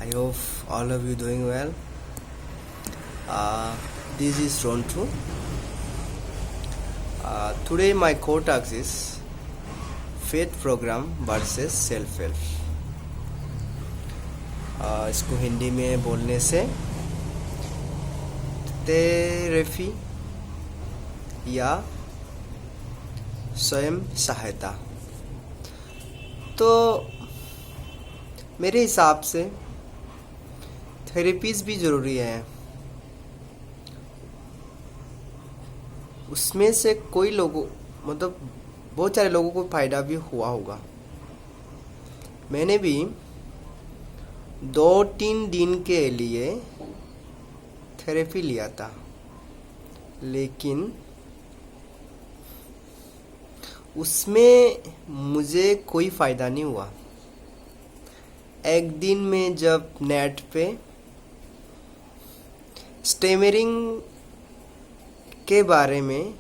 I hope all of you doing well. This is Rontu. Today my core task is faith program versus self help. इसको हिंदी में बोलने से therapy या स्वयं सहायता। तो मेरे हिसाब से थेरेपीज भी ज़रूरी है। उसमें से कोई लोगों मतलब बहुत सारे लोगों को फ़ायदा भी हुआ होगा। मैंने भी 2-3 दिन के लिए थेरेपी लिया था, लेकिन उसमें मुझे कोई फ़ायदा नहीं हुआ। एक दिन में जब नेट पे स्टेमरिंग के बारे में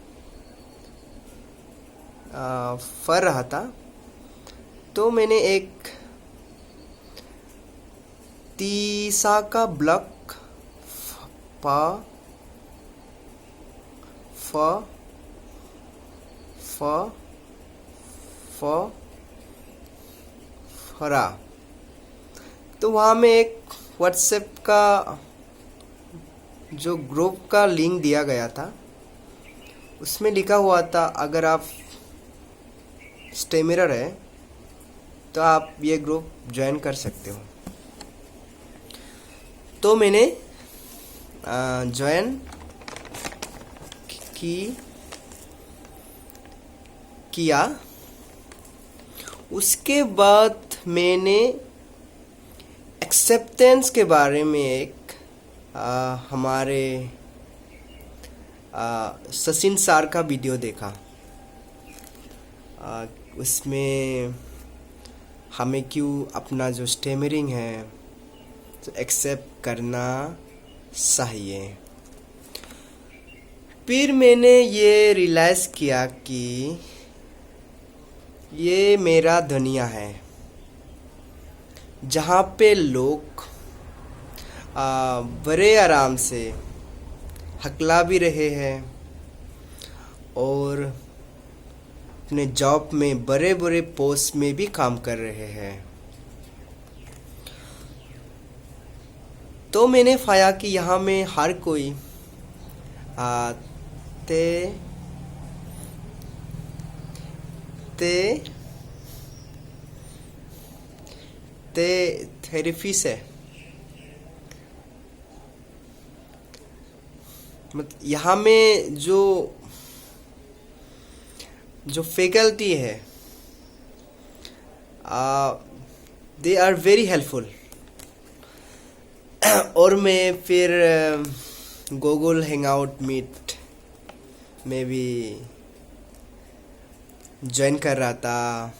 पढ़ रहा था, तो मैंने एक तीसा का ब्लॉक फरा। तो वहाँ में एक व्हाट्सएप का जो ग्रुप का लिंक दिया गया था, उसमें लिखा हुआ था अगर आप स्टेमरर है तो आप ये ग्रुप ज्वाइन कर सकते हो। तो मैंने ज्वाइन किया। उसके बाद मैंने एक्सेप्टेंस के बारे में एक हमारे सचिन सर का वीडियो देखा। उसमें हमें क्यों अपना जो स्टेमरिंग है तो एक्सेप्ट करना चाहिए। फिर मैंने ये रियलाइज़ किया कि ये मेरा दुनिया है जहाँ पे लोग बड़े आराम से हकला भी रहे हैं और अपने जॉब में बड़े बड़े पोस्ट में भी काम कर रहे हैं। तो मैंने पाया कि यहाँ में हर कोई थेरेपी से मतलब यहाँ में जो फैकल्टी है दे आर वेरी हेल्पफुल। और मैं फिर गूगल हैंगआउट मीट में भी ज्वाइन कर रहा था।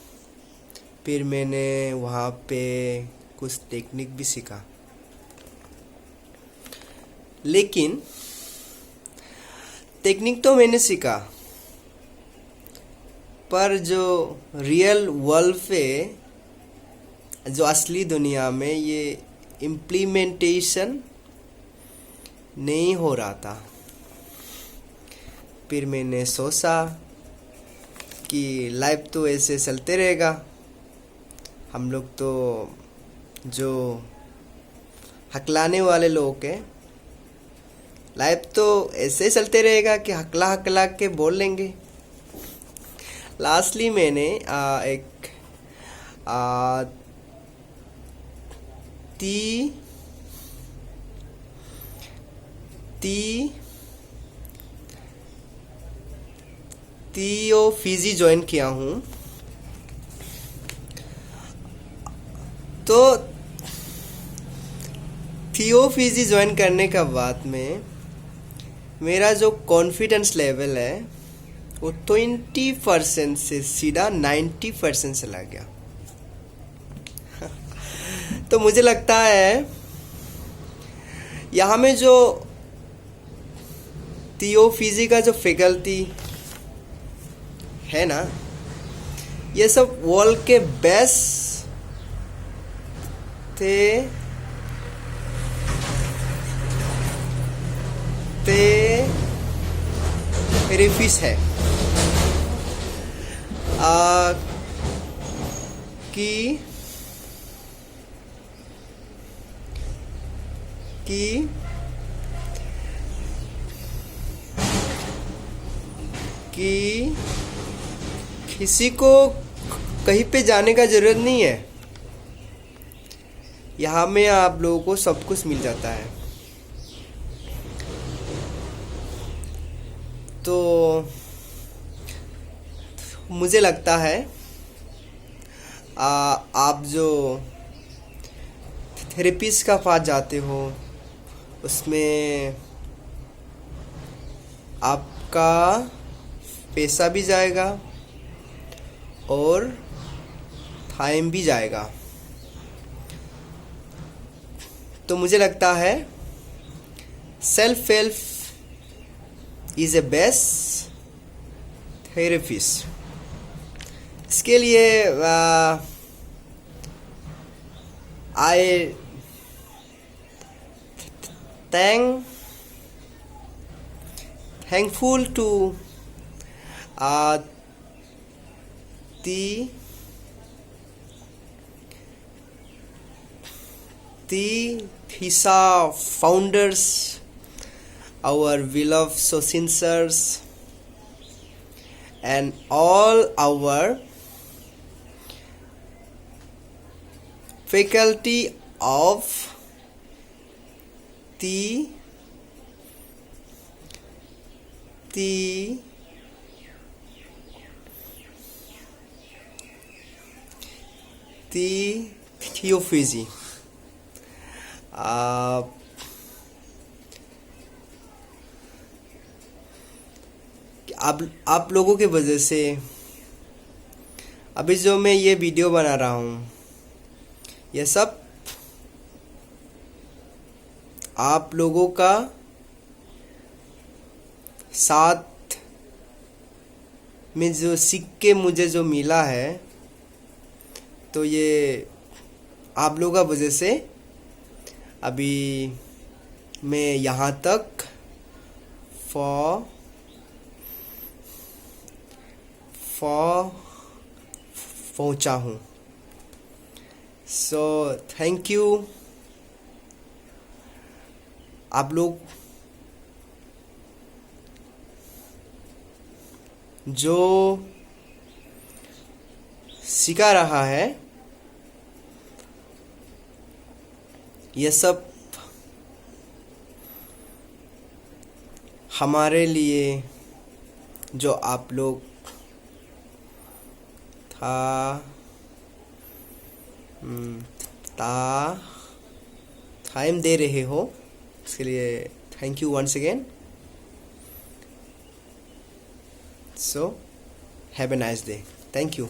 फिर मैंने वहाँ पे कुछ टेक्निक भी सीखा, लेकिन टेक्निक तो मैंने सीखा, पर जो रियल वर्ल्ड पे जो असली दुनिया में ये इम्प्लीमेंटेशन नहीं हो रहा था। फिर मैंने सोचा कि लाइफ तो ऐसे चलते रहेगा, हम लोग तो जो हकलाने वाले लोग हैं, लाइफ तो ऐसे चलते रहेगा कि हकला के बोल लेंगे। लास्टली मैंने एक थियोफिजी ज्वाइन किया हूँ। तो थियोफिजी ज्वाइन करने का बाद में मेरा जो कॉन्फिडेंस लेवल है वो 20% से सीधा 90% चला गया। तो मुझे लगता है यहाँ में जो थियोफिजी का जो फैकल्टी है ना, ये सब वर्ल्ड के बेस्ट थे थेरेपिस्ट है कि कि कि किसी को कहीं पे जाने का ज़रूरत नहीं है। यहाँ में आप लोगों को सब कुछ मिल जाता है। तो मुझे लगता है आप जो थेरेपिस्ट का पास जाते हो उसमें आपका पैसा भी जाएगा और टाइम भी जाएगा। तो मुझे लगता है self help is a best therapist. इसके लिए आई thankful to the THISA founders, our beloved Soshin sirs, and all our faculty of the थियोफिजी। आप लोगों के वजह से अभी जो मैं ये वीडियो बना रहा हूँ ये सब आप लोगों का साथ में जो सीख के मुझे जो मिला है तो ये आप लोगों का वजह से अभी मैं यहाँ तक पहुँचा हूँ। सो थैंक यू आप लोग जो सिखा रहा है ये सब हमारे लिए जो आप लोग टाइम दे रहे हो उसके लिए thank you once again. So have a nice day. Thank you.